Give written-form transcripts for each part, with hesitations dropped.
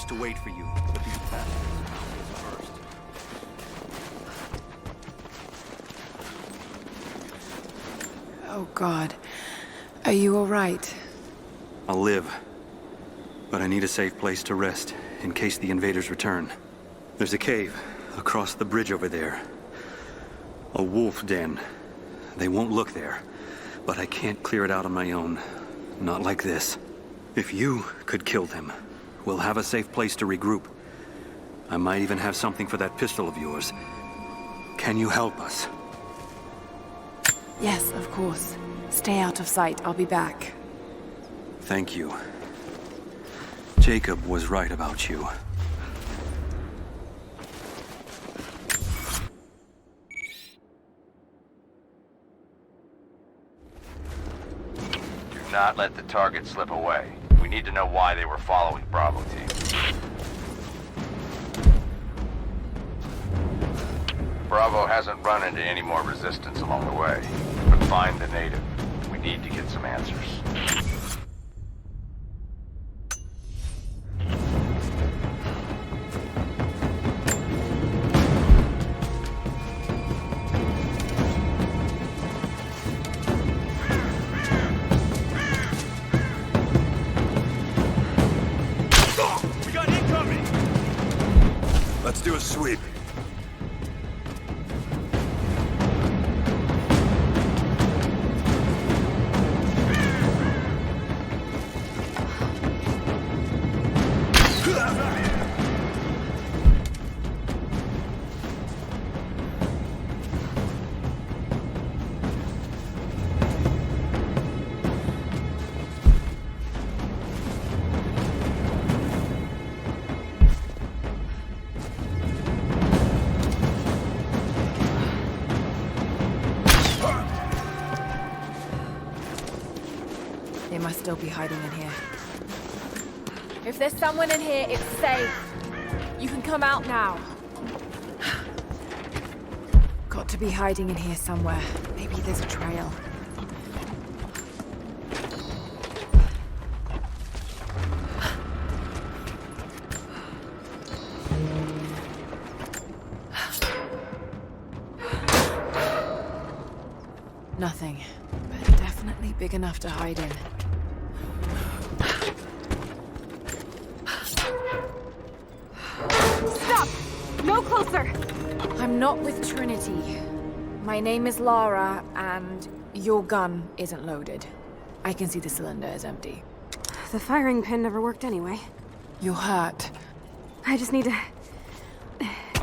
to wait for you, but these bastards first. Oh, God. Are you all right? I'll live. But I need a safe place to rest, in case the invaders return. There's a cave across the bridge over there. A wolf den. They won't look there, but I can't clear it out on my own. Not like this. If you could kill them, we'll have a safe place to regroup. I might even have something for that pistol of yours. Can you help us? Yes, of course. Stay out of sight. I'll be back. Thank you. Jacob was right about you. Do not let the target slip away. We need to know why they were following Bravo team. Bravo hasn't run into any more resistance along the way, but find the native. We need to get some answers. We got incoming! Let's do a sweep. They must still be hiding in here. If there's someone in here, it's safe. You can come out now. Got to be hiding in here somewhere. Maybe there's a trail. Nothing, but definitely big enough to hide in. Stop! No closer! I'm not with Trinity. My name is Lara, and your gun isn't loaded. I can see the cylinder is empty. The firing pin never worked anyway. You're hurt. I just need to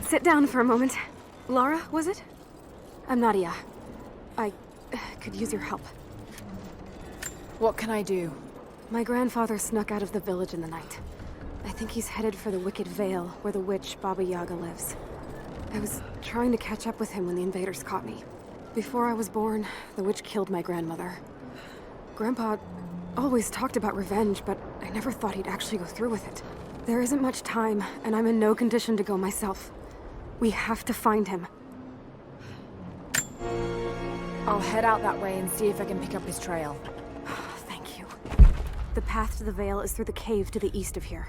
sit down for a moment. Lara, was it? I'm Nadia. I could use your help. What can I do? My grandfather snuck out of the village in the night. I think he's headed for the Wicked Vale, where the witch Baba Yaga lives. I was trying to catch up with him when the invaders caught me. Before I was born, the witch killed my grandmother. Grandpa always talked about revenge, but I never thought he'd actually go through with it. There isn't much time, and I'm in no condition to go myself. We have to find him. I'll head out that way and see if I can pick up his trail. Thank you. The path to the Vale is through the cave to the east of here.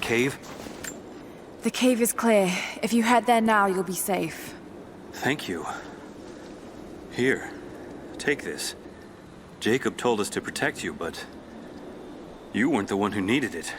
cave? The cave is clear. If you head there now, you'll be safe. Thank you. Here, take this. Jacob told us to protect you, but you weren't the one who needed it.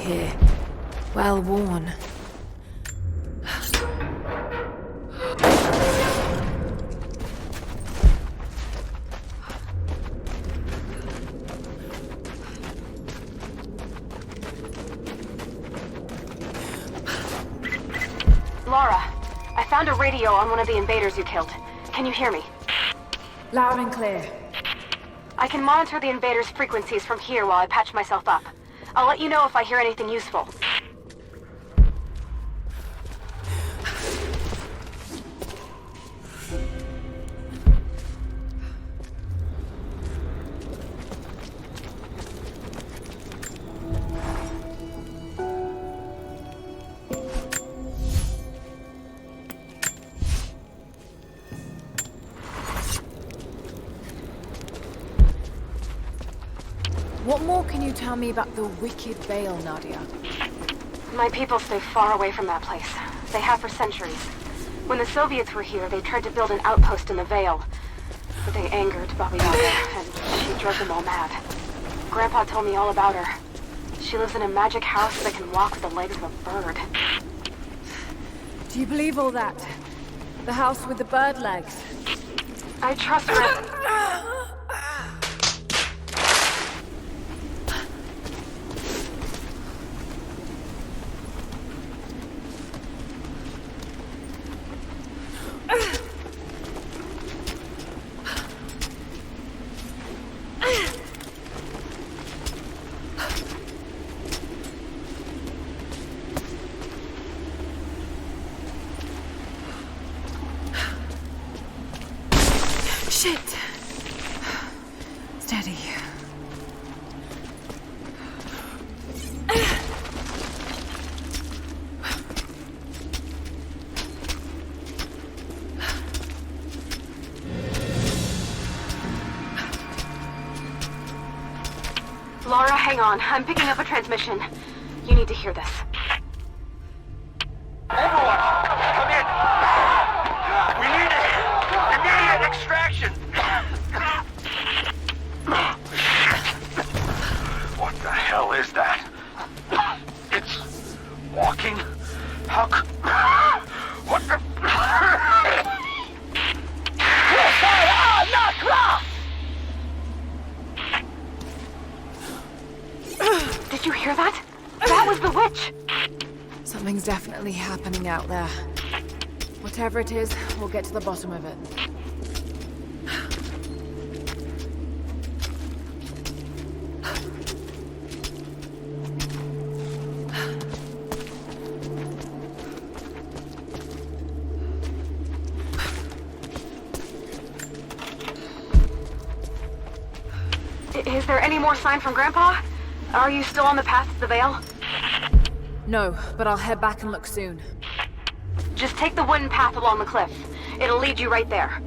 Here. Well worn. Laura, I found a radio on one of the invaders you killed. Can you hear me? Loud and clear. I can monitor the invaders' frequencies from here while I patch myself up. I'll let you know if I hear anything useful. What more can you tell me about the Wicked Veil, Nadia? My people stay far away from that place. They have for centuries. When the Soviets were here, they tried to build an outpost in the Veil. But they angered Baba Yaga, and she drove them all mad. Grandpa told me all about her. She lives in a magic house that can walk with the legs of a bird. Do you believe all that? The house with the bird legs? I trust her. Shit! Steady. Laura, hang on. I'm picking up a transmission. You need to hear this. Everyone, come in! We need immediate extraction! What the hell is that? It's walking? How c... What the... Did you hear that? That was the witch! Something's definitely happening out there. Whatever it is, we'll get to the bottom of it. Is there any more sign from Grandpa? Are you still on the path to the Vale? No, but I'll head back and look soon. Just take the wooden path along the cliff. It'll lead you right there.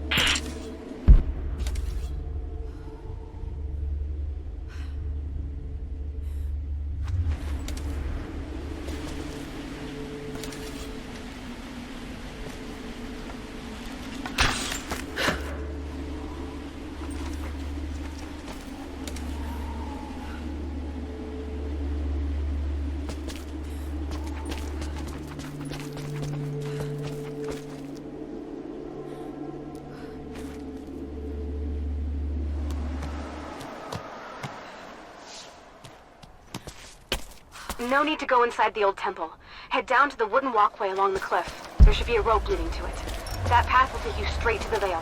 No need to go inside the old temple. Head down to the wooden walkway along the cliff. There should be a rope leading to it. That path will take you straight to the Vale.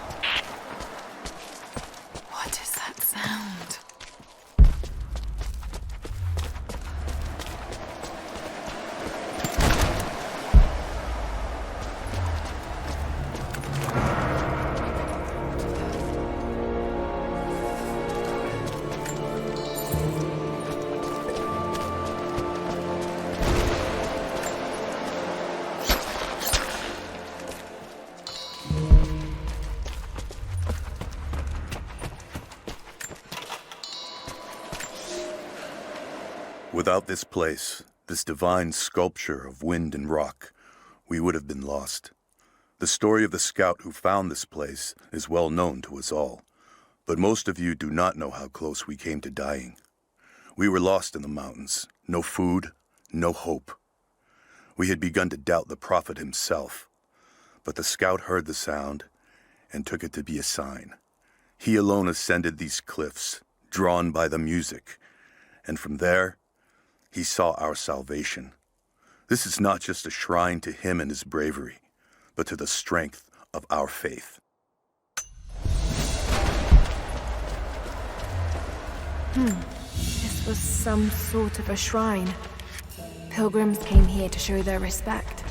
What is that sound? Without this place, this divine sculpture of wind and rock, we would have been lost. The story of the scout who found this place is well known to us all, but most of you do not know how close we came to dying. We were lost in the mountains, no food, no hope. We had begun to doubt the prophet himself, but the scout heard the sound and took it to be a sign. He alone ascended these cliffs, drawn by the music, and from there, he saw our salvation. This is not just a shrine to him and his bravery, but to the strength of our faith. This was some sort of a shrine. Pilgrims came here to show their respect.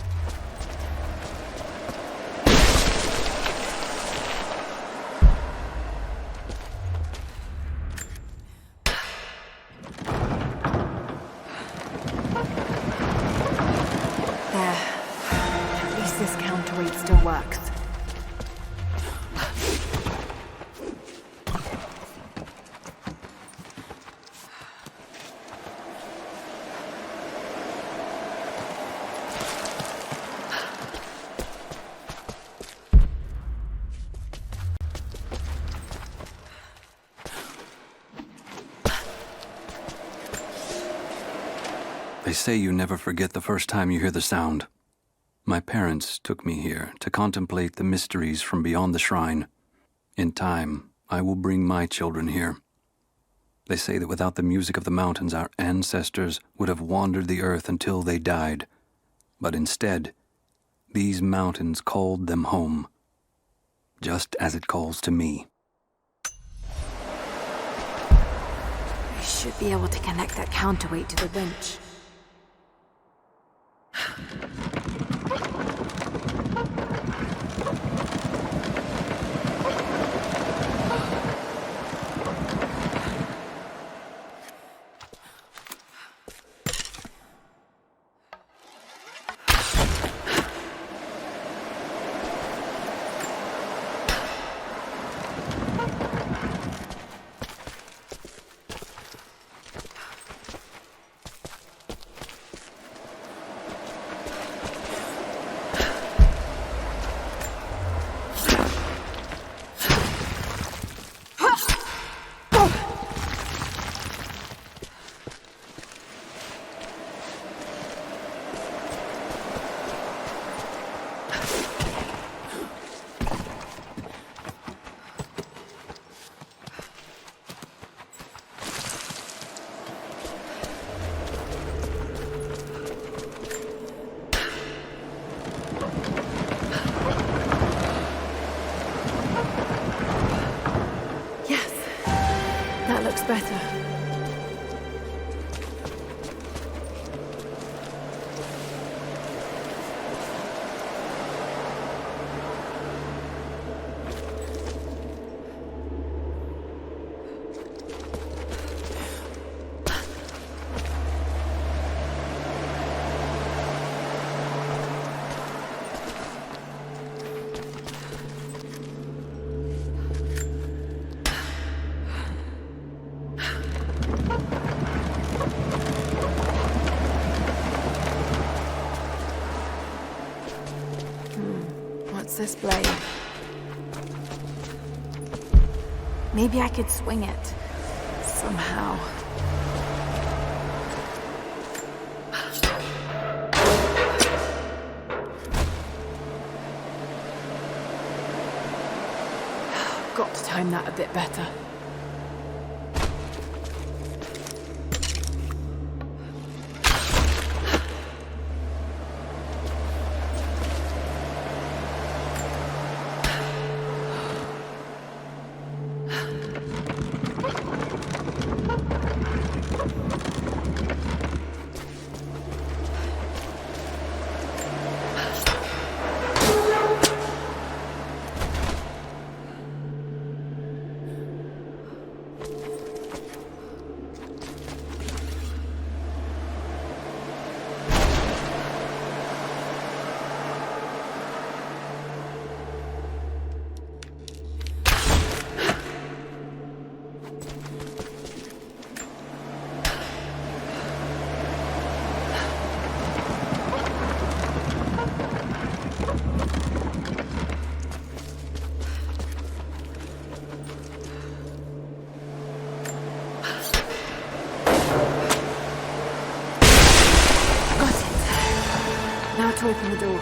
This counterweight still works. They say you never forget the first time you hear the sound. My parents took me here to contemplate the mysteries from beyond the shrine. In time, I will bring my children here. They say that without the music of the mountains, our ancestors would have wandered the earth until they died. But instead, these mountains called them home, just as it calls to me. I should be able to connect that counterweight to the winch. Better. What's this blade? Maybe I could swing it. Somehow. Got to time that a bit better. To open the door.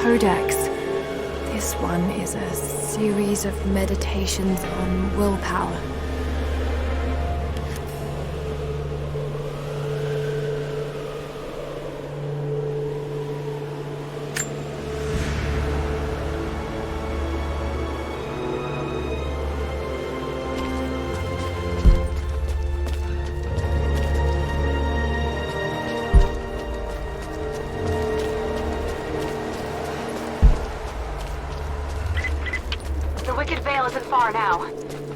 Codex. This one is a series of meditations on willpower. The Wicked Vale isn't far now.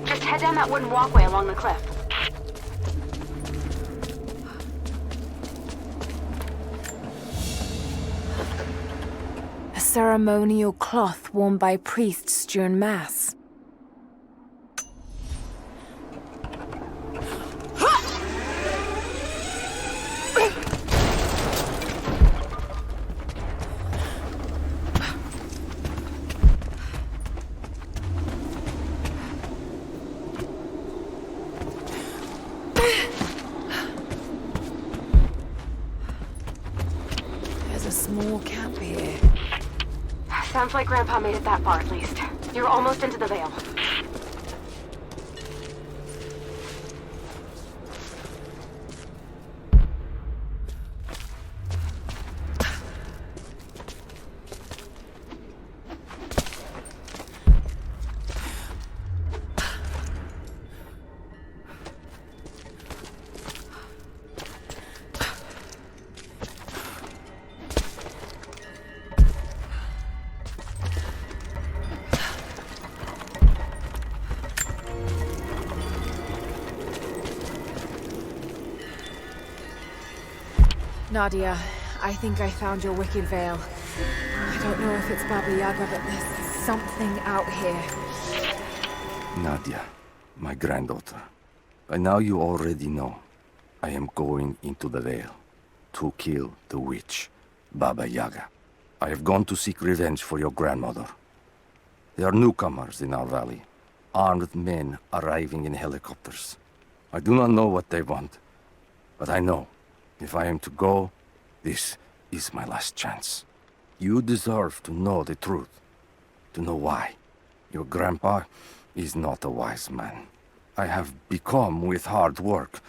Just head down that wooden walkway along the cliff. A ceremonial cloth worn by priests during Mass. Small camp here. Sounds like Grandpa made it that far at least. You're almost into the Vale. Nadia, I think I found your Wicked Vale. I don't know if it's Baba Yaga, but there's something out here. Nadia, my granddaughter. By now you already know. I am going into the Vale. to kill the witch, Baba Yaga. I have gone to seek revenge for your grandmother. There are newcomers in our valley, armed men arriving in helicopters. I do not know what they want, but I know if I am to go, this is my last chance. You deserve to know the truth, to know why. Your grandpa is not a wise man. I have become, with hard work,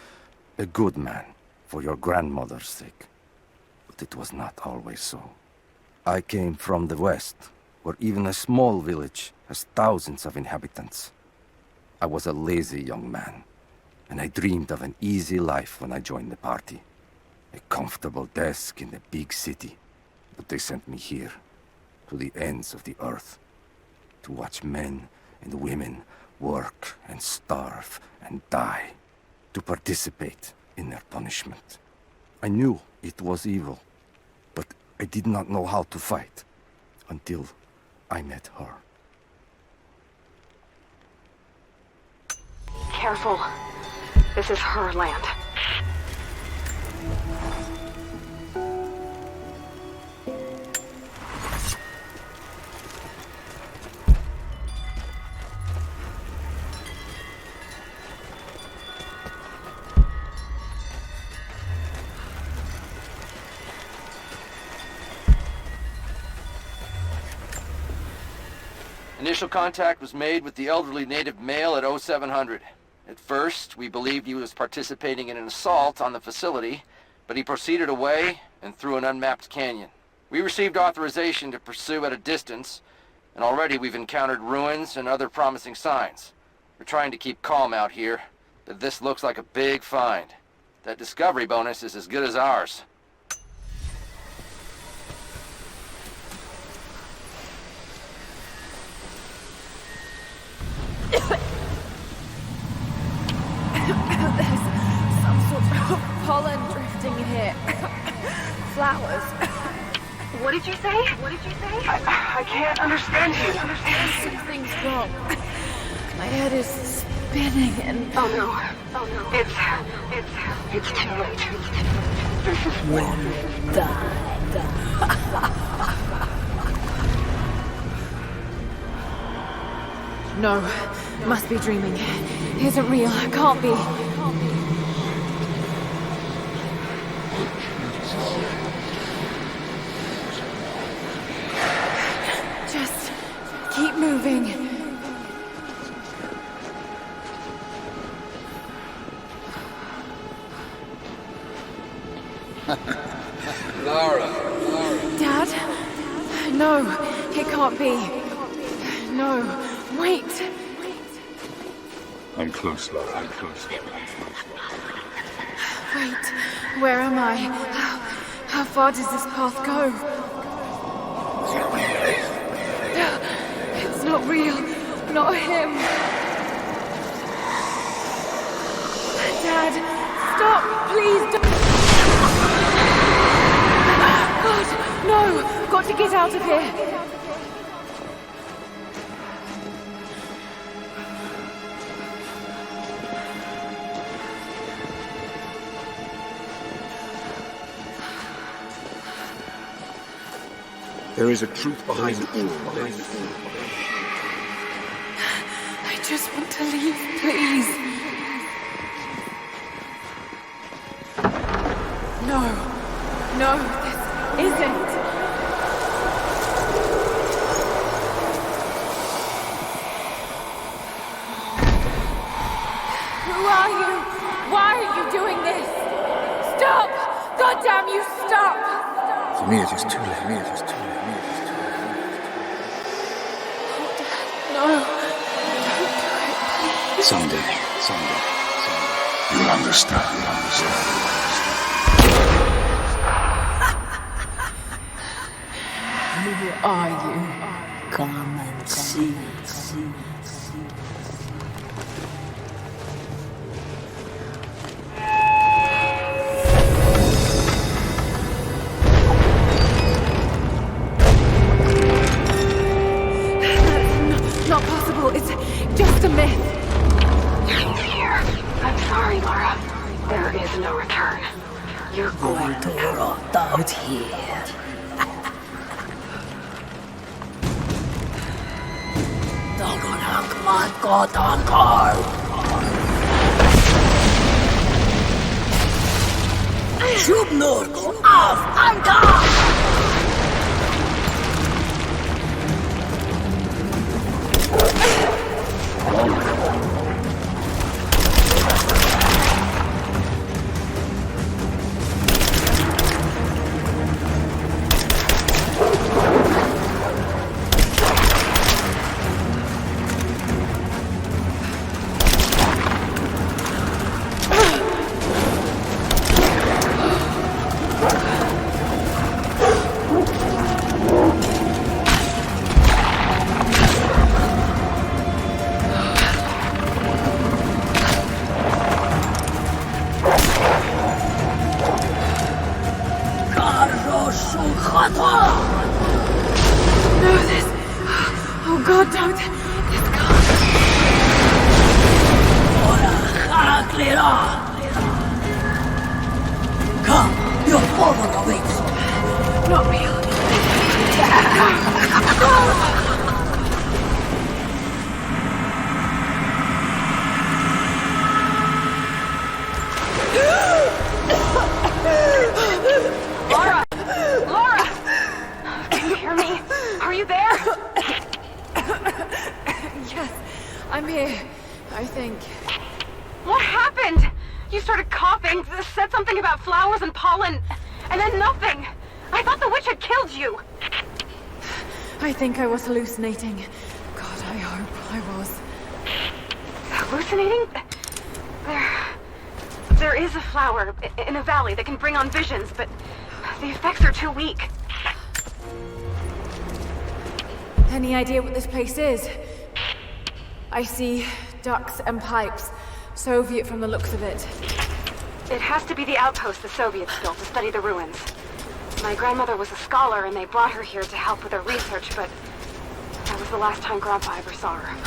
a good man for your grandmother's sake. But it was not always so. I came from the west, where even a small village has thousands of inhabitants. I was a lazy young man, and I dreamed of an easy life when I joined the party. A comfortable desk in the big city. But they sent me here, to the ends of the earth, to watch men and women work and starve and die, to participate in their punishment. I knew it was evil, but I did not know how to fight until I met her. Careful. This is her land. Initial contact was made with the elderly native male at 0700. At first, we believed he was participating in an assault on the facility, but he proceeded away and through an unmapped canyon. We received authorization to pursue at a distance, and already we've encountered ruins and other promising signs. We're trying to keep calm out here, but this looks like a big find. That discovery bonus is as good as ours. Pollen drifting here. Flowers. What did you say? What did you say? I can't understand you. Something's wrong. My head is spinning and... Oh no. Oh no. It's too late. This is When No, must be dreaming. Isn't real. Can't be. Just keep moving. Lara. Dad? No, it can't be. No, wait. I'm close, Lara. I'm close. Wait, where am I? How far does this path go? It's not real. Not him. Dad, stop, please don't. God, no! Got to get out of here. There is a truth behind all. I just want to leave, please. No, this isn't. Who are you? Why are you doing this? Stop! God damn you, stop! For me, it is too late. No, don't do it. Someday. You'll understand. Who are you? Come and see. That's not possible. It's just a myth. I'm here. I'm sorry, Lara. There is no return. You're going to rot out here. Dagonak matkotankar! Shubnurko av Anka! Oh God, don't! This car! Come, your father awaits. Not real. Laura! Laura! Can you hear me? Are you there? Yes, I'm here. I think. What happened? You started coughing, said something about flowers and pollen, and then nothing. I thought the witch had killed you. I think I was hallucinating. God, I hope I was. Hallucinating? There is a flower in a valley that can bring on visions, but the effects are too weak. Any idea what this place is? I see ducts and pipes. Soviet from the looks of it. It has to be the outpost the Soviets built to study the ruins. My grandmother was a scholar and they brought her here to help with her research, but that was the last time Grandpa ever saw her.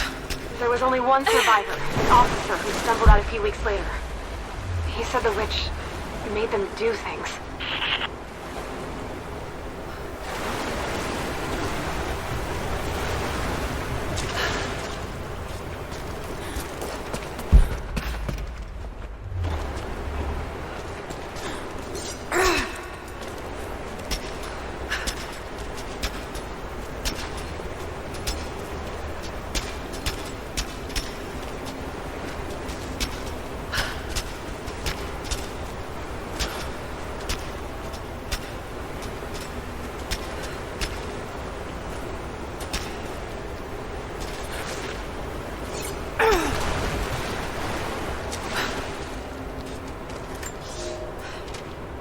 There was only one survivor, an officer who stumbled out a few weeks later. He said the witch made them do things.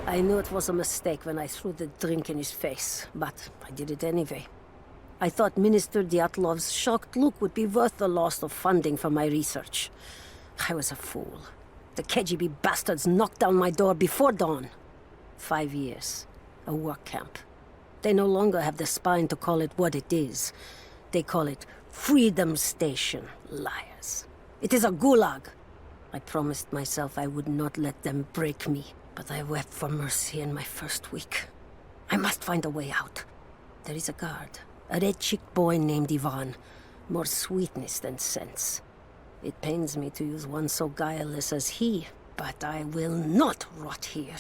I knew it was a mistake when I threw the drink in his face, but I did it anyway. I thought Minister Dyatlov's shocked look would be worth the loss of funding for my research. I was a fool. The KGB bastards knocked down my door before dawn. 5 years. A work camp. They no longer have the spine to call it what it is. They call it Freedom Station. Liars. It is a gulag. I promised myself I would not let them break me. But I wept for mercy in my first week. I must find a way out. There is a guard. A red-cheeked boy named Ivan. More sweetness than sense. It pains me to use one so guileless as he, but I will not rot here.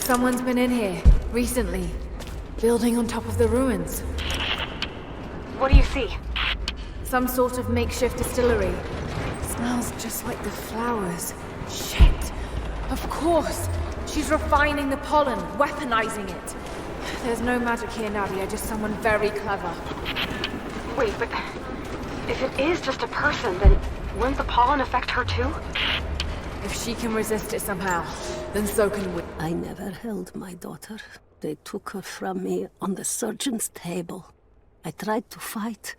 Someone's been in here, recently. Building on top of the ruins. What do you see? Some sort of makeshift distillery. Smells just like the flowers. Shit! Of course! She's refining the pollen, weaponizing it. There's no magic here, Nadia, just someone very clever. Wait, but if it is just a person, then wouldn't the pollen affect her too? If she can resist it somehow, then so can we. I never held my daughter. They took her from me on the surgeon's table. I tried to fight,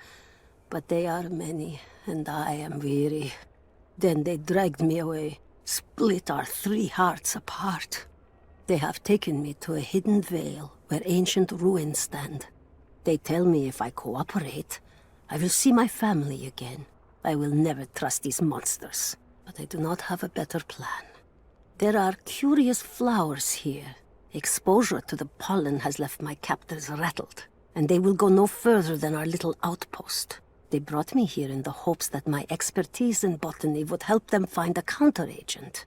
but they are many, and I am weary. Then they dragged me away, split our 3 hearts apart. They have taken me to a hidden vale where ancient ruins stand. They tell me if I cooperate, I will see my family again. I will never trust these monsters, but I do not have a better plan. There are curious flowers here. Exposure to the pollen has left my captors rattled, and they will go no further than our little outpost. They brought me here in the hopes that my expertise in botany would help them find a counteragent.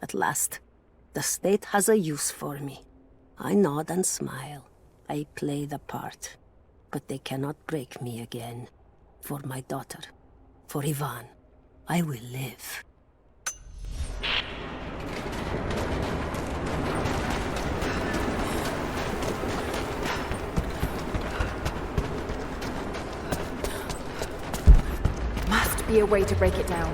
At last, the state has a use for me. I nod and smile. I play the part. But they cannot break me again. For my daughter, for Ivan, I will live. Must be a way to break it down.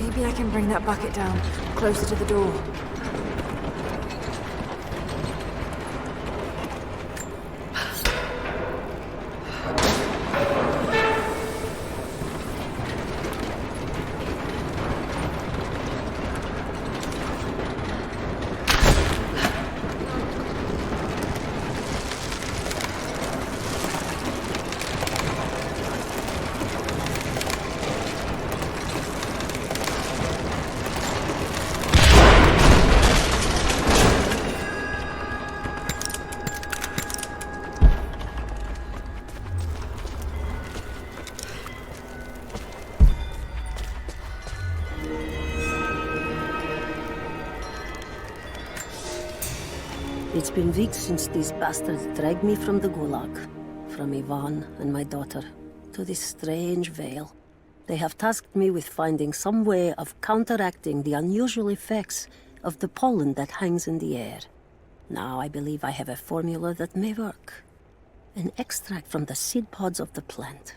Maybe I can bring that bucket down, closer to the door. It's been weeks since these bastards dragged me from the Gulag, from Ivan and my daughter, to this strange vale. They have tasked me with finding some way of counteracting the unusual effects of the pollen that hangs in the air. Now I believe I have a formula that may work. An extract from the seed pods of the plant.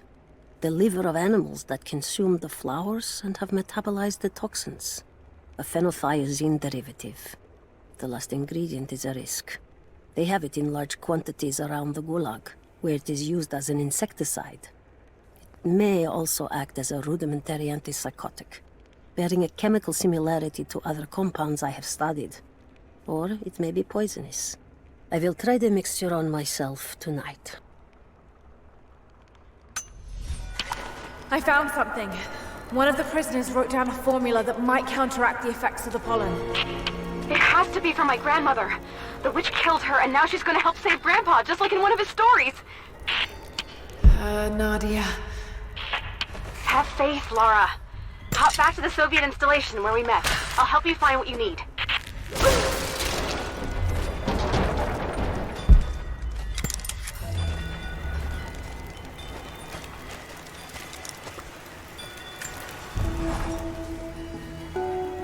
The liver of animals that consume the flowers and have metabolized the toxins. A phenothiazine derivative. The last ingredient is a risk. They have it in large quantities around the Gulag, where it is used as an insecticide. It may also act as a rudimentary antipsychotic, bearing a chemical similarity to other compounds I have studied. Or it may be poisonous. I will try the mixture on myself tonight. I found something. One of the prisoners wrote down a formula that might counteract the effects of the pollen. It has to be from my grandmother. The witch killed her, and now she's gonna help save Grandpa, just like in one of his stories. Nadia. Have faith, Laura. Hop back to the Soviet installation where we met. I'll help you find what you need.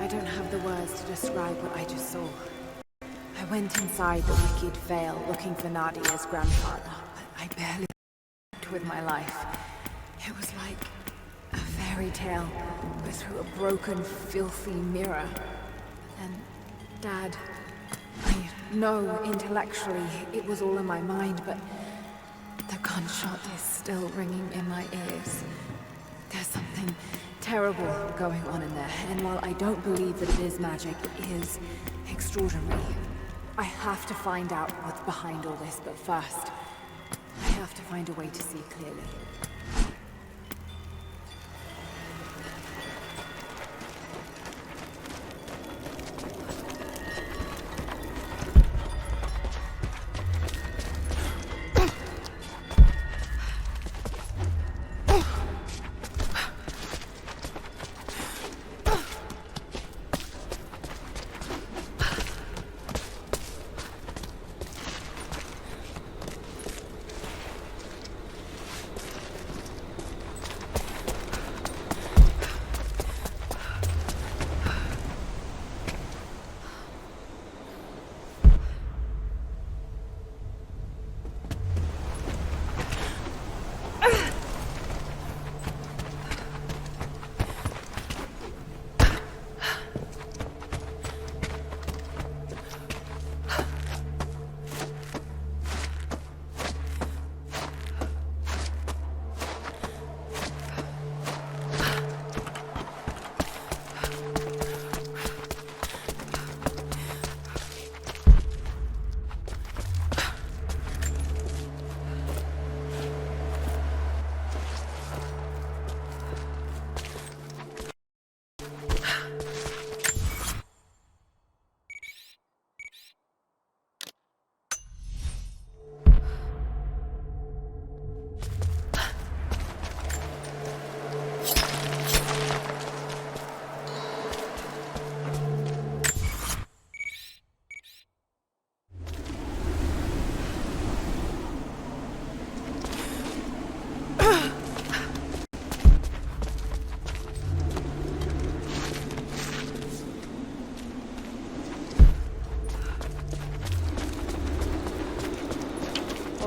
I don't have the words to describe what I just saw. I went inside the wicked vale looking for Nadia's grandfather, but I barely with my life. It was like a fairy tale, but through a broken, filthy mirror. And Dad, I know intellectually it was all in my mind, but the gunshot is still ringing in my ears. There's something terrible going on in there, and while I don't believe that it is magic, it is extraordinary. I have to find out what's behind all this, but first, I have to find a way to see clearly.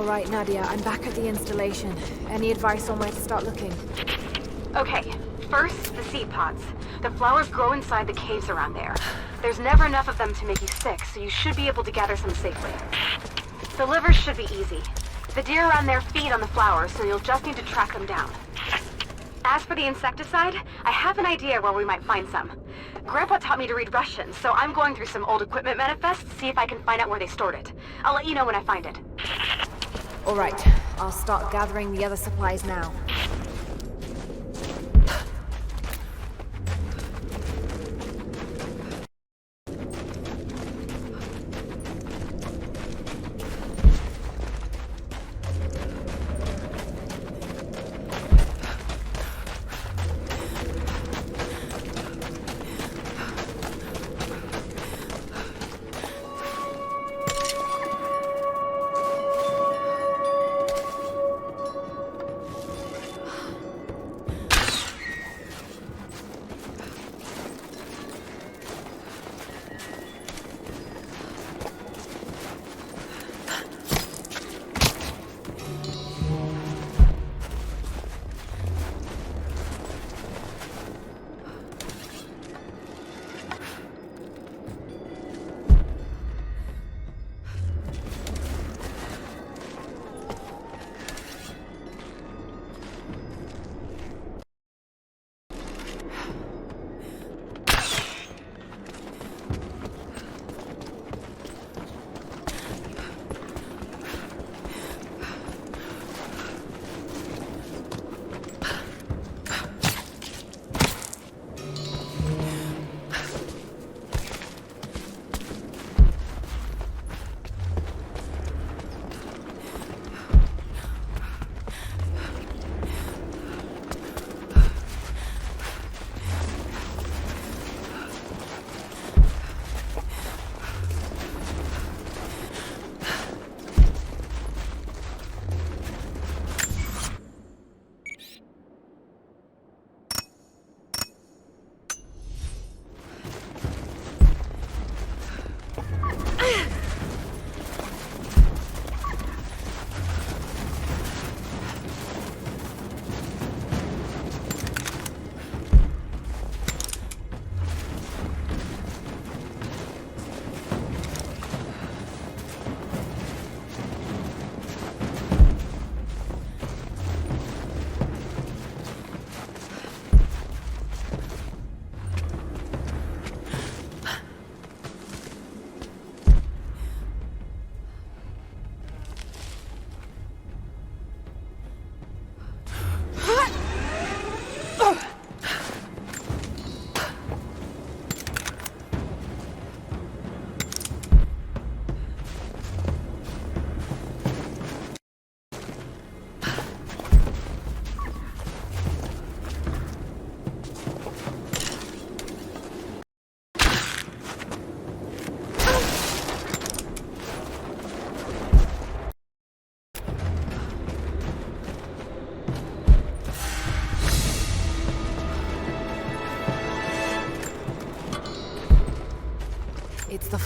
All right, Nadia, I'm back at the installation. Any advice on where to start looking? Okay, first, the seed pods. The flowers grow inside the caves around there. There's never enough of them to make you sick, so you should be able to gather some safely. The livers should be easy. The deer around there feed on the flowers, so you'll just need to track them down. As for the insecticide, I have an idea where we might find some. Grandpa taught me to read Russian, so I'm going through some old equipment manifests to see if I can find out where they stored it. I'll let you know when I find it. All right, I'll start gathering the other supplies now.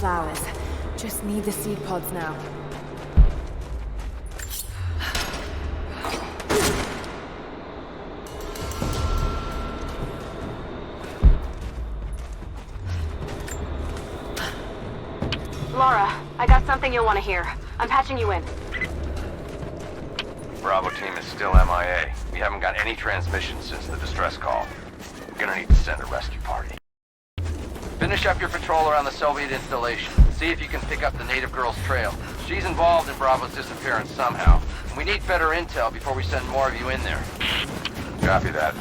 flowers. Just need the seed pods now. Laura, I got something you'll want to hear. I'm patching you in. Bravo team is still MIA. We haven't got any transmissions since the distress call. We're gonna need to send a rescue party. Finish up your patrol around the Soviet installation. See if you can pick up the native girl's trail. She's involved in Bravo's disappearance somehow. We need better intel before we send more of you in there. Copy that.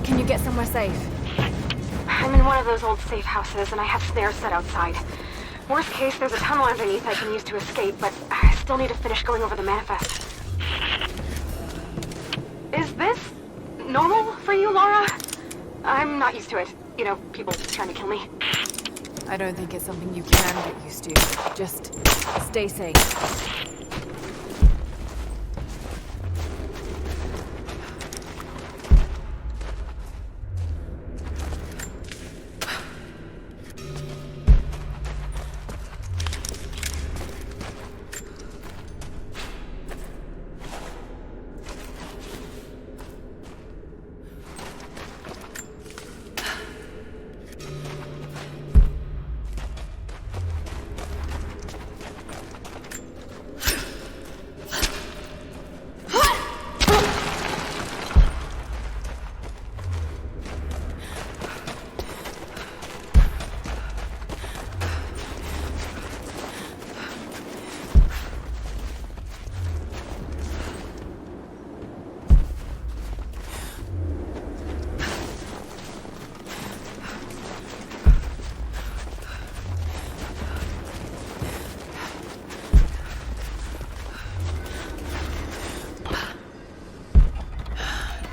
Can you get somewhere safe? I'm in one of those old safe houses, and I have snares set outside. Worst case, there's a tunnel underneath I can use to escape, but I still need to finish going over the manifest. Is this normal for you, Laura? I'm not used to it. You know, people trying to kill me. I don't think it's something you can get used to. Just stay safe.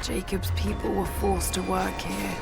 Jacob's people were forced to work here.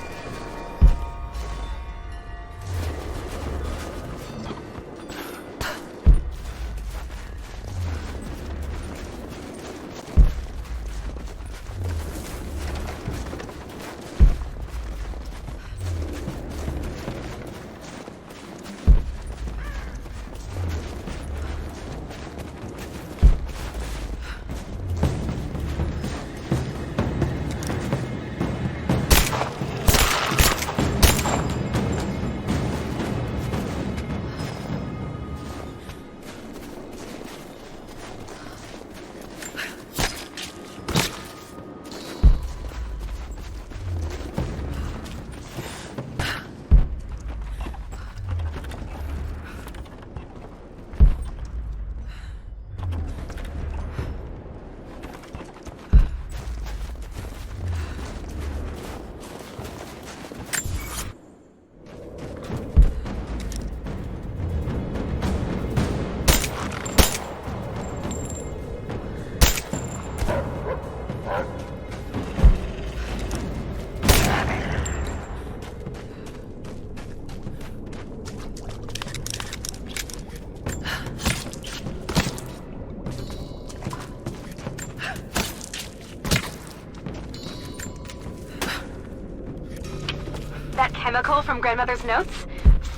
That chemical from Grandmother's notes?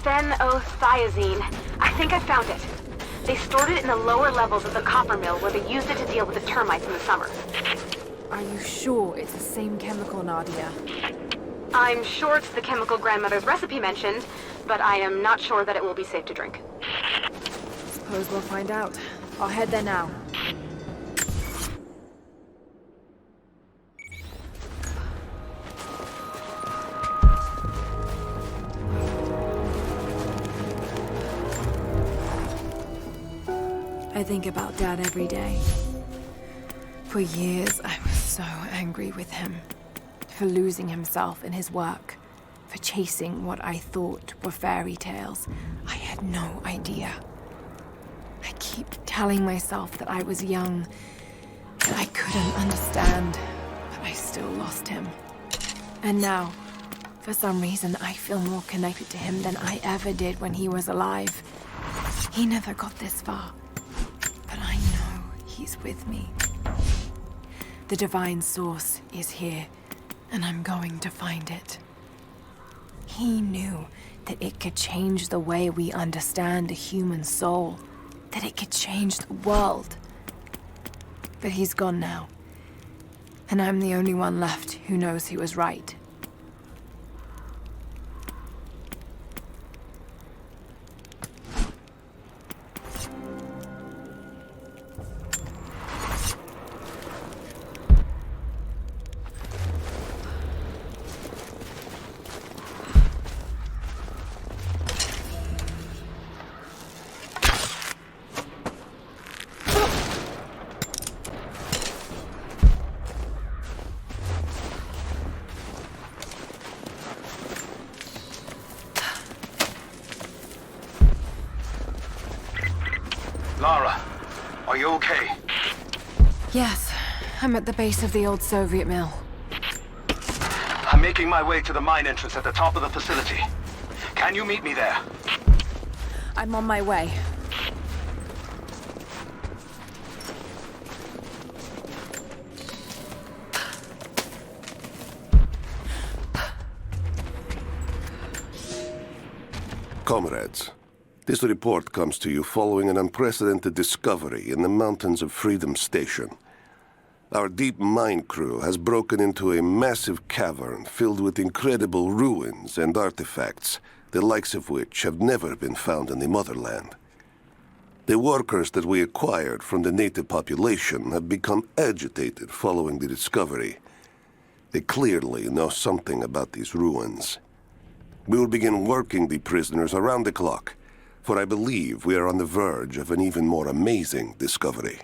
Phenothiazine. I think I found it. They stored it in the lower levels of the copper mill where they used it to deal with the termites in the summer. Are you sure it's the same chemical, Nadia? I'm sure it's the chemical Grandmother's recipe mentioned, but I am not sure that it will be safe to drink. Suppose we'll find out. I'll head there now. I think about Dad every day. For years, I was so angry with him. For losing himself in his work. For chasing what I thought were fairy tales. I had no idea. I keep telling myself that I was young, that I couldn't understand, but I still lost him. And now, for some reason, I feel more connected to him than I ever did when he was alive. He never got this far. But I know he's with me. The divine source is here, and I'm going to find it. He knew that it could change the way we understand a human soul, that it could change the world. But he's gone now, and I'm the only one left who knows he was right. Lara, are you okay? Yes, I'm at the base of the old Soviet mill. I'm making my way to the mine entrance at the top of the facility. Can you meet me there? I'm on my way. Comrades, this report comes to you following an unprecedented discovery in the mountains of Freedom Station. Our deep mine crew has broken into a massive cavern filled with incredible ruins and artifacts, the likes of which have never been found in the motherland. The workers that we acquired from the native population have become agitated following the discovery. They clearly know something about these ruins. We will begin working the prisoners around the clock, for I believe we are on the verge of an even more amazing discovery.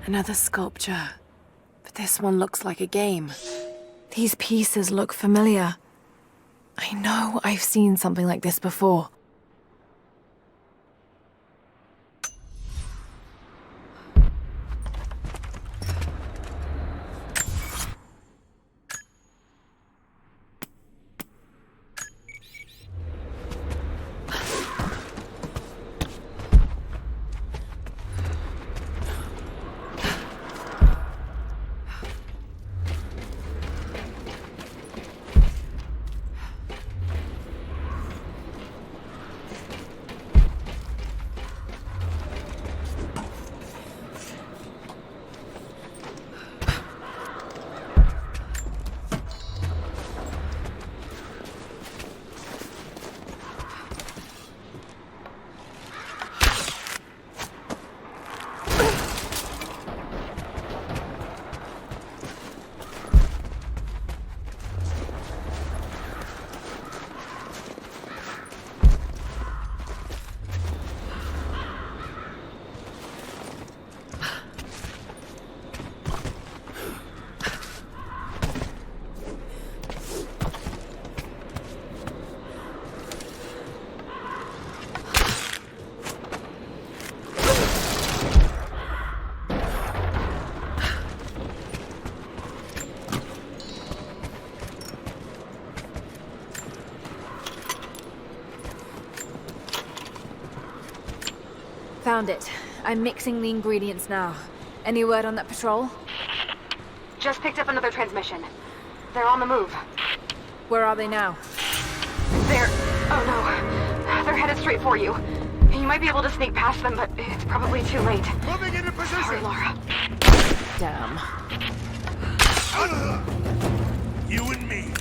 Another sculpture, but this one looks like a game. These pieces look familiar. I know I've seen something like this before. Found it. I'm mixing the ingredients now. Any word on that patrol? Just picked up another transmission. They're on the move. Where are they now? Oh no. They're headed straight for you. You might be able to sneak past them, but it's probably too late. Moving into position! Sorry, Laura. Damn. You and me.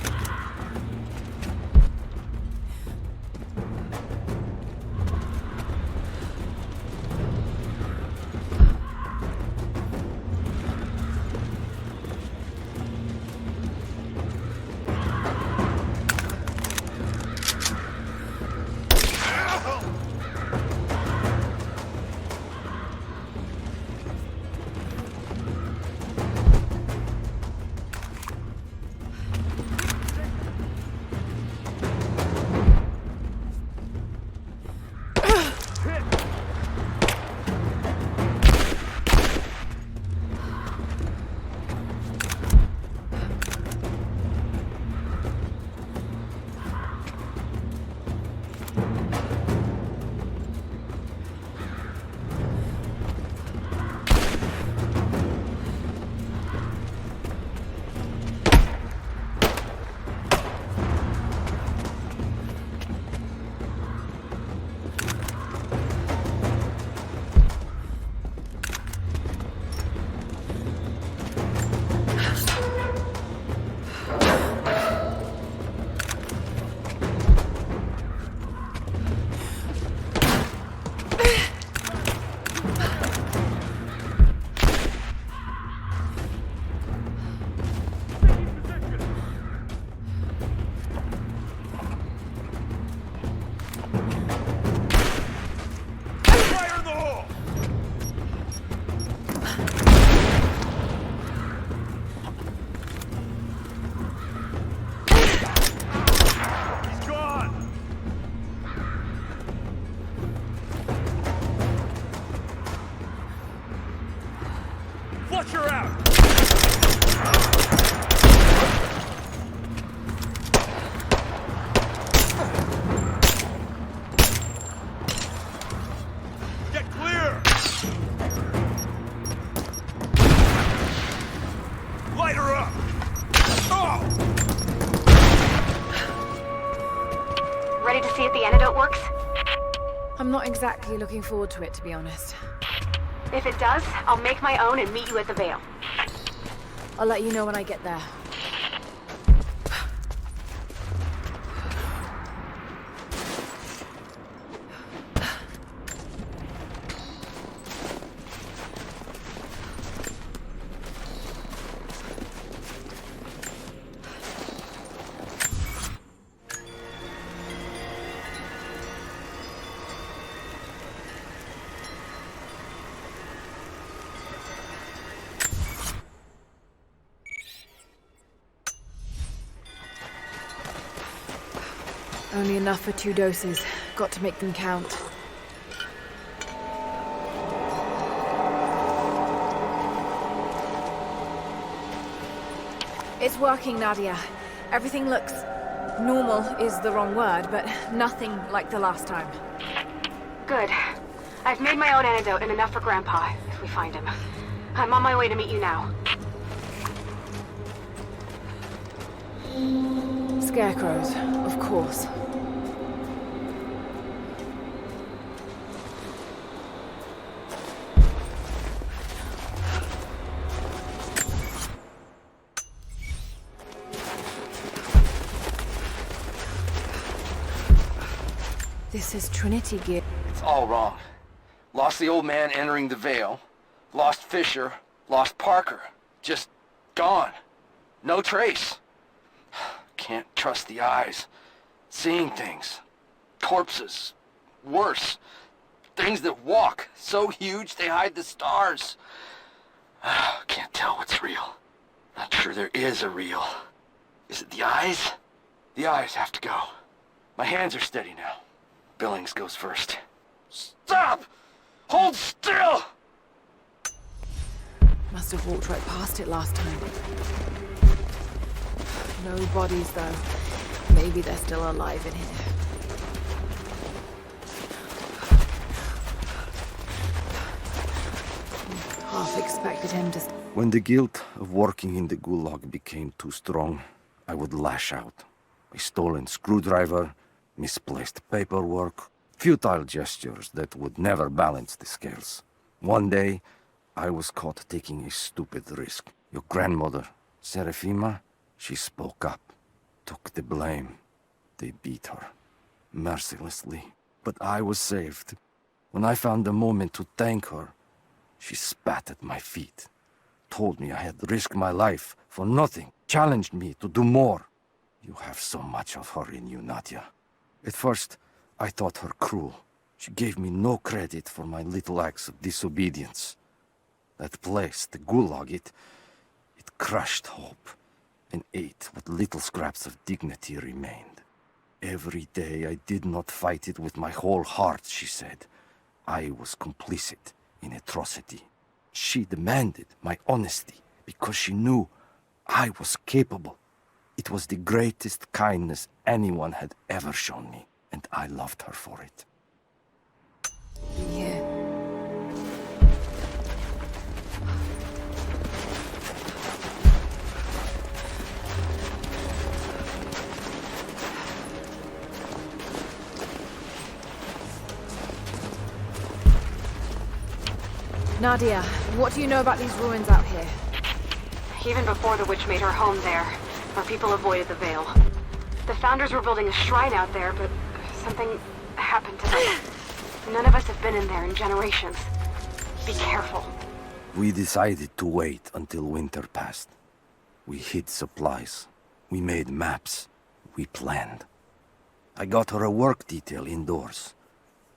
I'm not exactly looking forward to it, to be honest. If it does, I'll make my own and meet you at the Vale. I'll let you know when I get there. Only enough for 2 doses. Got to make them count. It's working, Nadia. Everything looks... normal is the wrong word, but nothing like the last time. Good. I've made my own antidote and enough for Grandpa, if we find him. I'm on my way to meet you now. Scarecrows, of course. This is Trinity gear. It's all wrong. Lost the old man entering the Vale. Lost Fisher. Lost Parker. Just gone. No trace. Can't trust the eyes. Seeing things. Corpses. Worse. Things that walk. So huge they hide the stars. Can't tell what's real. Not sure there is a real. Is it the eyes? The eyes have to go. My hands are steady now. Billings goes first. Stop! Hold still! Must have walked right past it last time. No bodies, though. Maybe they're still alive in here. Half expected him to... When the guilt of working in the Gulag became too strong, I would lash out. A stolen screwdriver, misplaced paperwork, futile gestures that would never balance the scales. One day, I was caught taking a stupid risk. Your grandmother, Serafima, she spoke up, took the blame. They beat her, mercilessly. But I was saved. When I found the moment to thank her, she spat at my feet, told me I had risked my life for nothing, challenged me to do more. You have so much of her in you, Nadia. At first, I thought her cruel. She gave me no credit for my little acts of disobedience. That place, the Gulag, it crushed hope and ate what little scraps of dignity remained. Every day I did not fight it with my whole heart, she said. I was complicit in atrocity. She demanded my honesty because she knew I was capable. It was the greatest kindness anyone had ever shown me, and I loved her for it. Yeah. Nadia, what do you know about these ruins out here? Even before the witch made her home there, our people avoided the Vale. The Founders were building a shrine out there, but something happened to them. None of us have been in there in generations. Be careful. We decided to wait until winter passed. We hid supplies. We made maps. We planned. I got her a work detail indoors.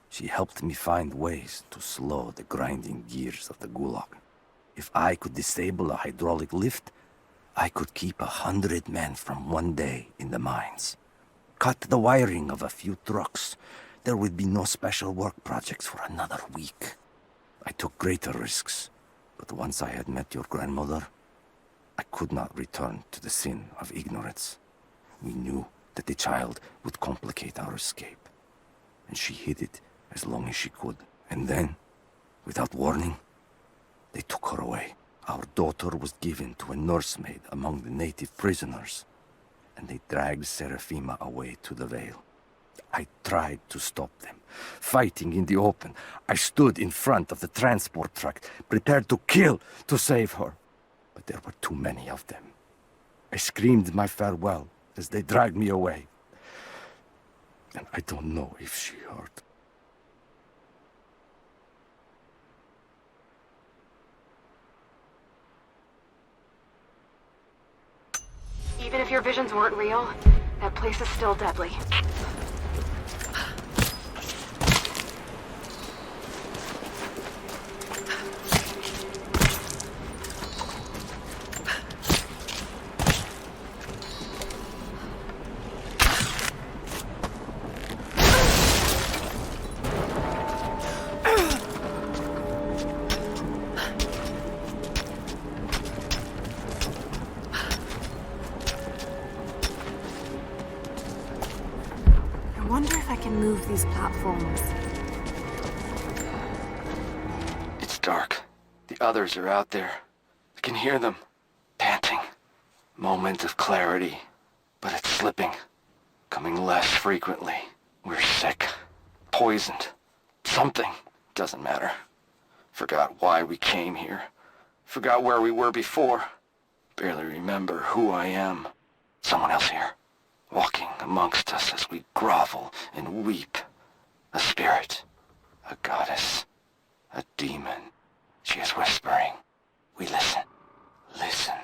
She helped me find ways to slow the grinding gears of the Gulag. If I could disable a hydraulic lift, I could keep 100 men from one day in the mines. Cut the wiring of a few trucks. There would be no special work projects for another week. I took greater risks, but once I had met your grandmother, I could not return to the sin of ignorance. We knew that the child would complicate our escape, and she hid it as long as she could. And then, without warning, they took her away. Our daughter was given to a nursemaid among the native prisoners, and they dragged Serafima away to the Vale. I tried to stop them, fighting in the open. I stood in front of the transport truck, prepared to kill to save her. But there were too many of them. I screamed my farewell as they dragged me away. And I don't know if she heard. Even if your visions weren't real, that place is still deadly. I wonder if I can move these platforms. It's dark. The others are out there. I can hear them, panting. Moment of clarity, but it's slipping. Coming less frequently. We're sick. Poisoned. Something. Doesn't matter. Forgot why we came here. Forgot where we were before. Barely remember who I am. Someone else here. Walking amongst us as we grovel and weep. A spirit. A goddess. A demon. She is whispering. We listen. Listen.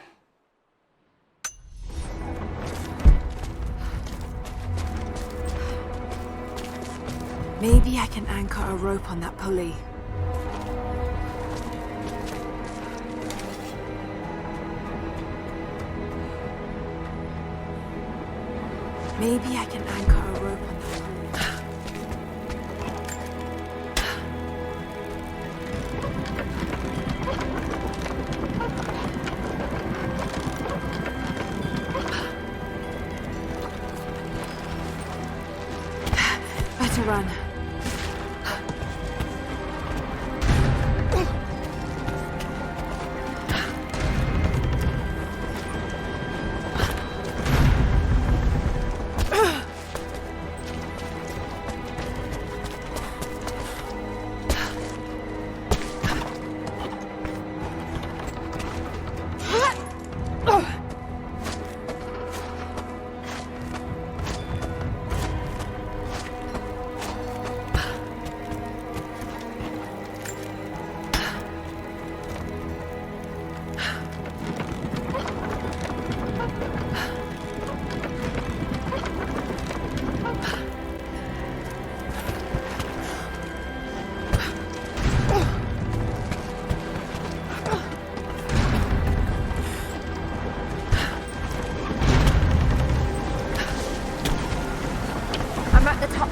Maybe I can anchor a rope on that pulley. Maybe I can anchor a rope on that pulley. Better run.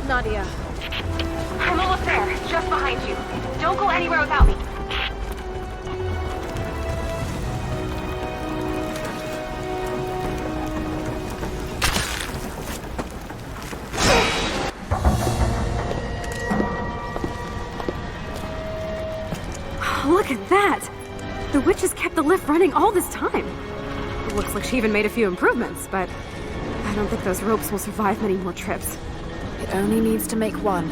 Nadia. I'm almost there, just behind you. Don't go anywhere without me. Look at that! The witch has kept the lift running all this time. It looks like she even made a few improvements, but I don't think those ropes will survive many more trips. It only needs to make one.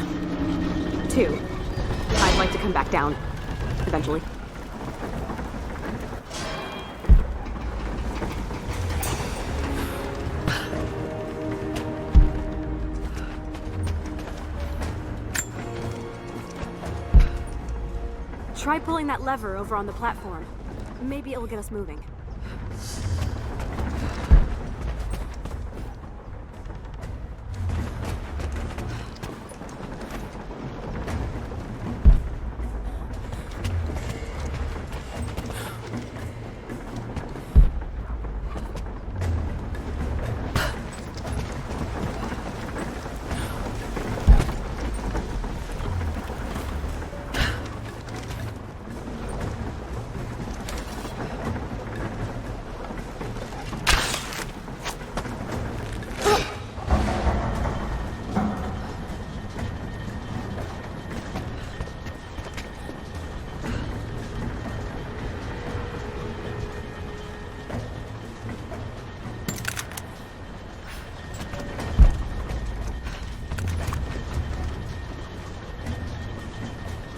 2. I'd like to come back down. Eventually. Try pulling that lever over on the platform. Maybe it'll get us moving.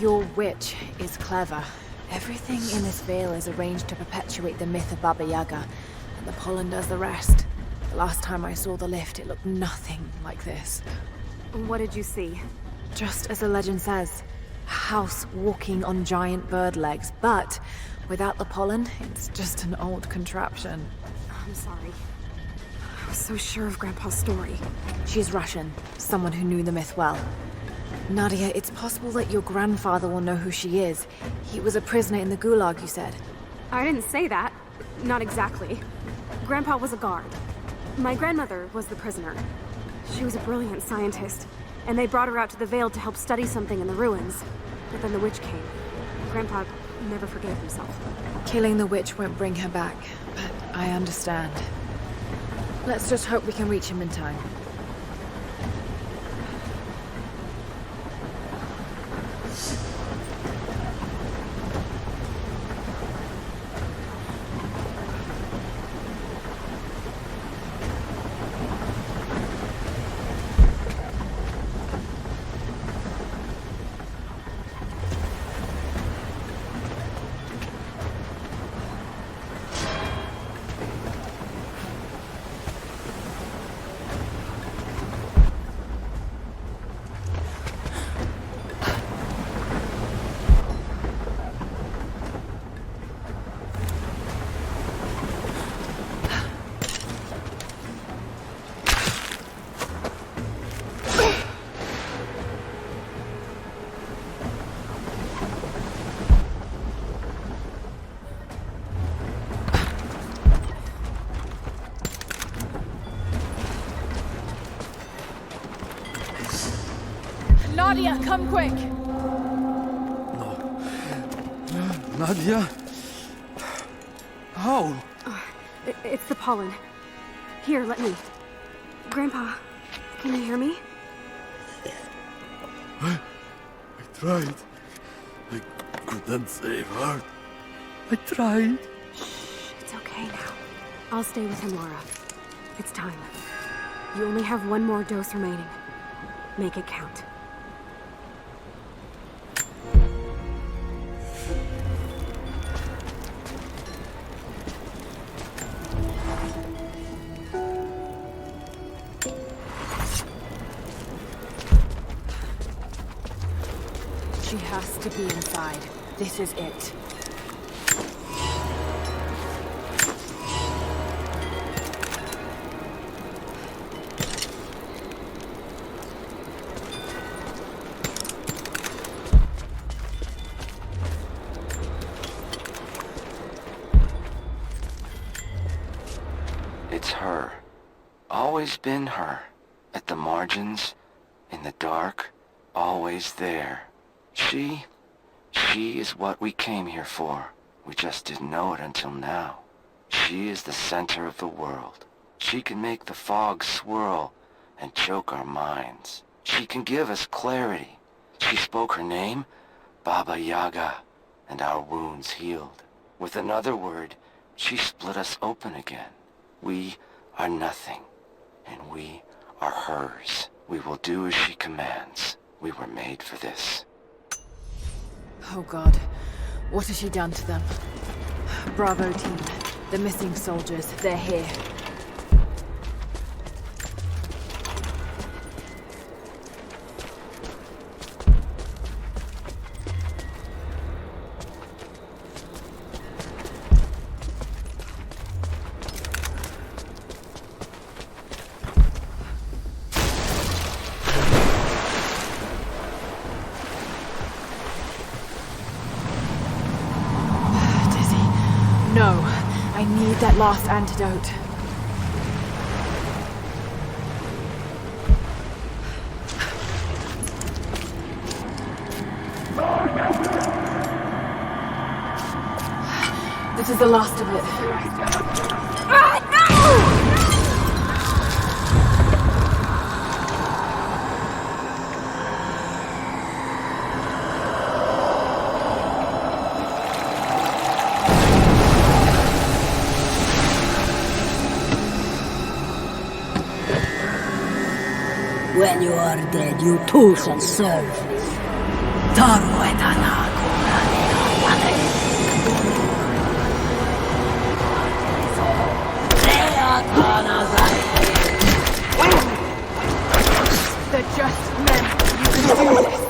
Your witch is clever. Everything in this vale is arranged to perpetuate the myth of Baba Yaga, and the pollen does the rest. The last time I saw the lift, it looked nothing like this. What did you see? Just as the legend says, a house walking on giant bird legs, but without the pollen, it's just an old contraption. I'm sorry. I was so sure of Grandpa's story. She's Russian, someone who knew the myth well. Nadia, it's possible that your grandfather will know who she is. He was a prisoner in the Gulag, you said. I didn't say that. Not exactly. Grandpa was a guard. My grandmother was the prisoner. She was a brilliant scientist, and they brought her out to the Vale to help study something in the ruins. But then the witch came. Grandpa never forgave himself. Killing the witch won't bring her back, but I understand. Let's just hope we can reach him in time. Nadia, come quick! No. Nadia? How? It's the pollen. Here, let me. Grandpa, can you hear me? I tried. I couldn't save her. I tried. Shh, it's okay now. I'll stay with him, Laura. It's time. You only have one more dose remaining. Make it count. She has to be inside. This is it. It's her. Always been her. At the margins, in the dark, always there. She is what we came here for. We just didn't know it until now. She is the center of the world. She can make the fog swirl and choke our minds. She can give us clarity. She spoke her name, Baba Yaga, and our wounds healed. With another word, she split us open again. We are nothing, and we are hers. We will do as she commands. We were made for this. Oh God, what has she done to them? Bravo team, the missing soldiers, they're here. No, I need that last antidote. This is the last of it. Ah, no! When you are dead, you too shall serve. The just men. You can do this.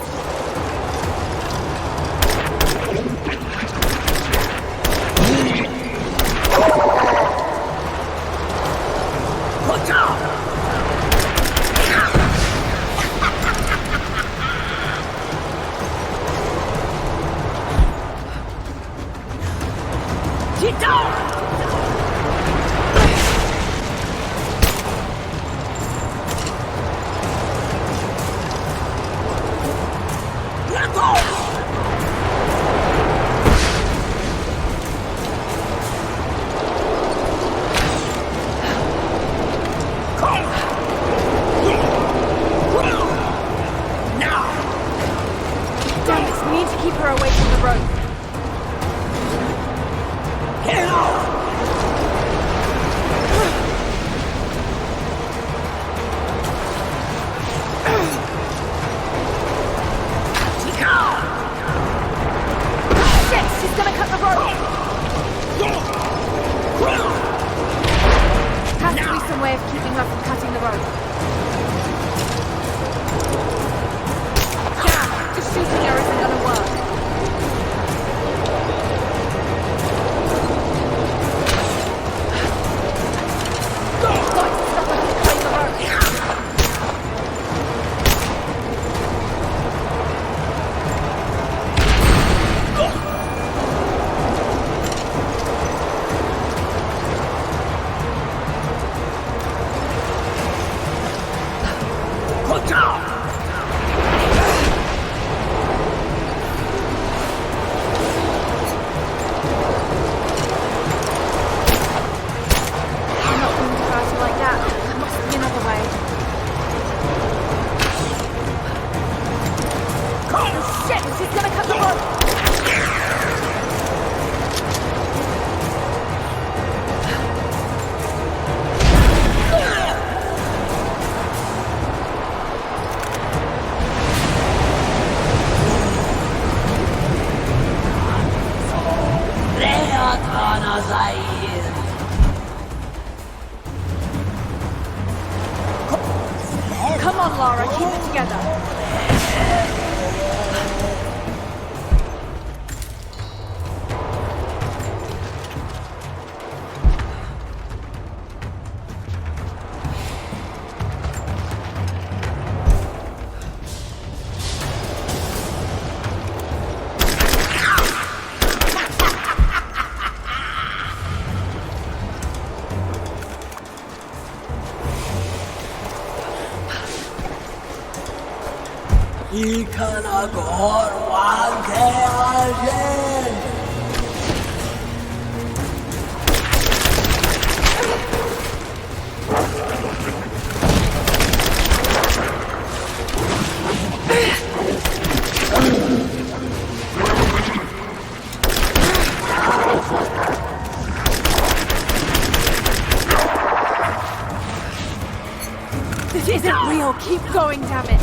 Come on, Lara, keep it together. This isn't real. Keep going, damn it.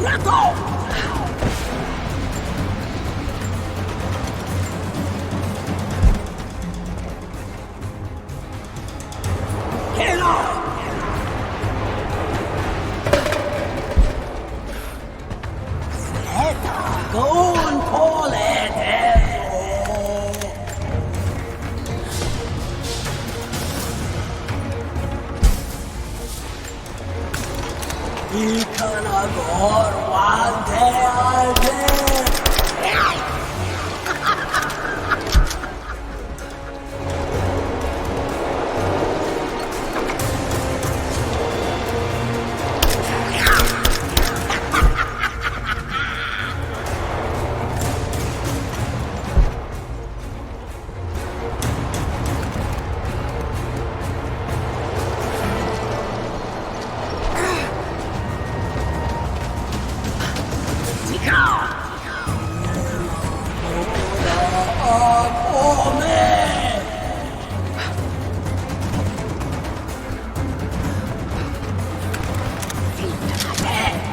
Let go! Get off! Go and pull it! Y Canagor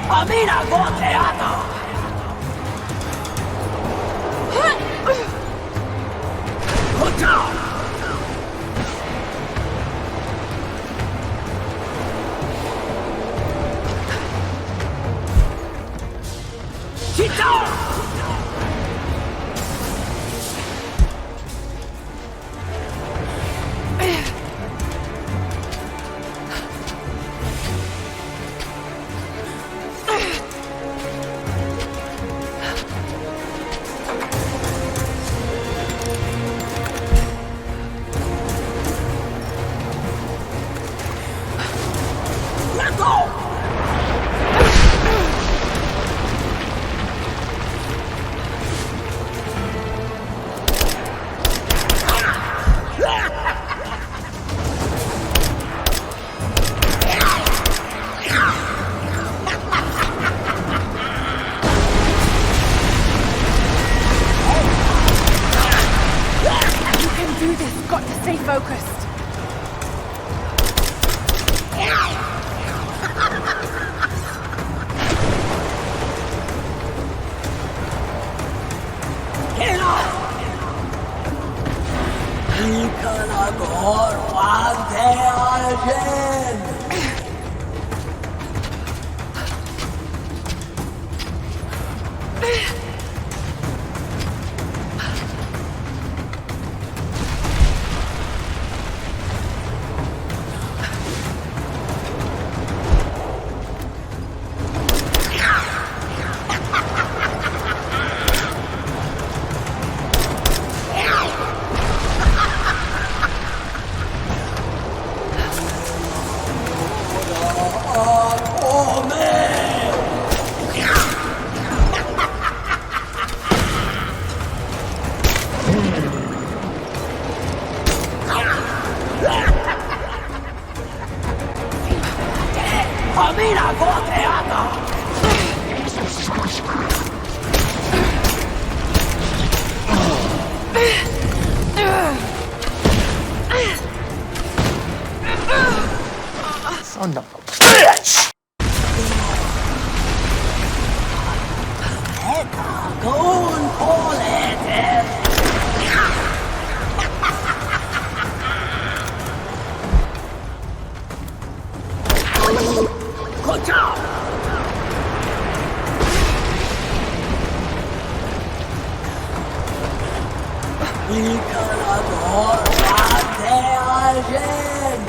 Amina Goteata! Good job! Sit down! Let go! You can do this. Got to stay focused. Get off! Y Canagor again! Amina Goteata! Son of a bitch! Go and pull it! Good job! Y Canagor again!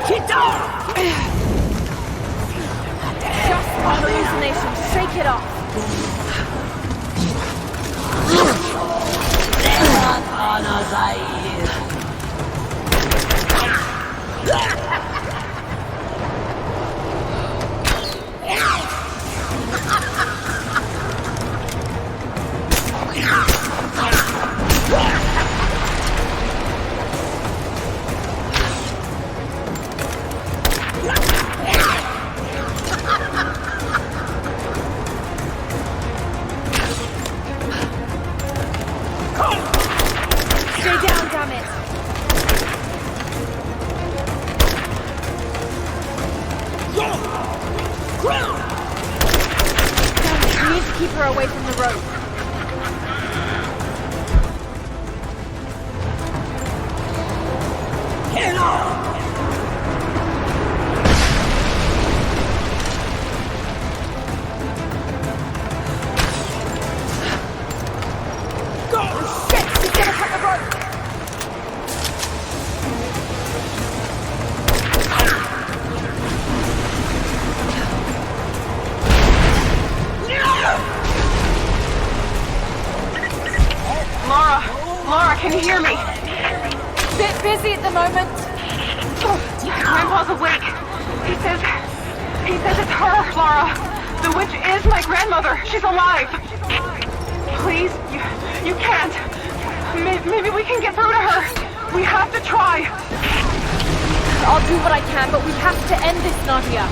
Get down! Just hallucination. Shake it off. Stay down, damn it! keep her away from the road. Laura, can you hear me? Bit busy at the moment. Grandpa's awake. He says it's her, Laura. The witch is my grandmother. She's alive. Please, you can't. Maybe we can get through to her. We have to try. I'll do what I can, but we have to end this, Nadia.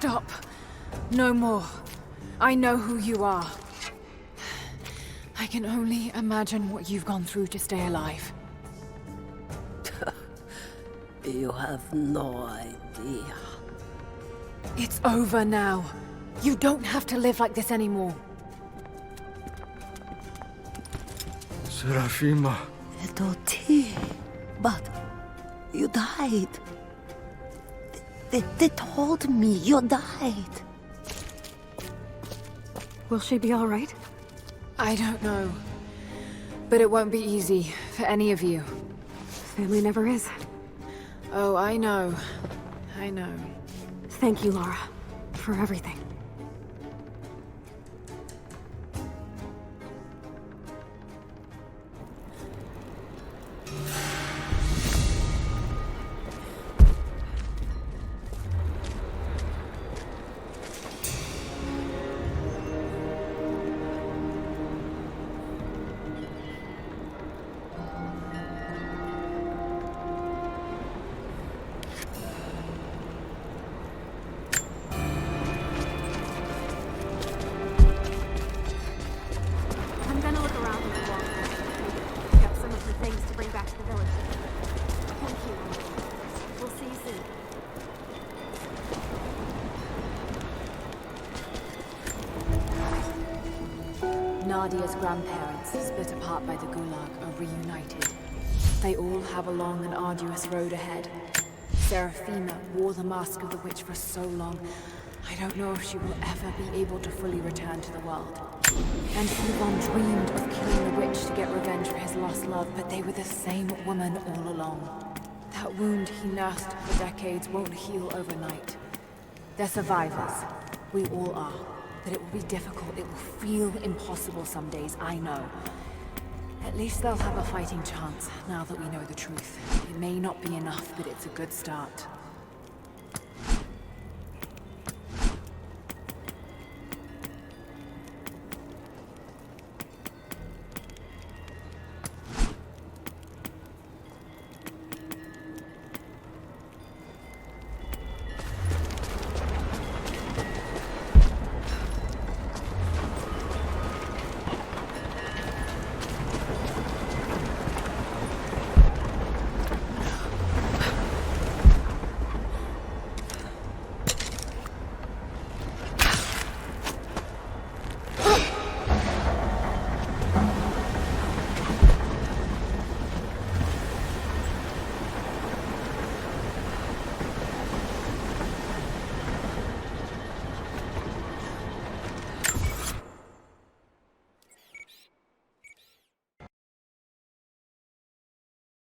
Stop. No more. I know who you are. I can only imagine what you've gone through to stay alive. You have no idea. It's over now. You don't have to live like this anymore. Serafima. Doti, but you died. They told me you died. Will she be all right? I don't know. But it won't be easy for any of you. Family never is. Oh, I know. I know. Thank you, Lara, for everything. I'm gonna look around a little while. Pick up some of the things to bring back to the village. Thank you. We'll see you soon. Nadia's grandparents, split apart by the Gulag, are reunited. They all have a long and arduous road ahead. Serafima wore the mask of the witch for so long, I don't know if she will ever be able to fully return to the world. And Yvonne dreamed of killing the witch to get revenge for his lost love, but they were the same woman all along. That wound he nursed for decades won't heal overnight. They're survivors. We all are. But it will be difficult. It will feel impossible some days, I know. At least they'll have a fighting chance, now that we know the truth. It may not be enough, but it's a good start.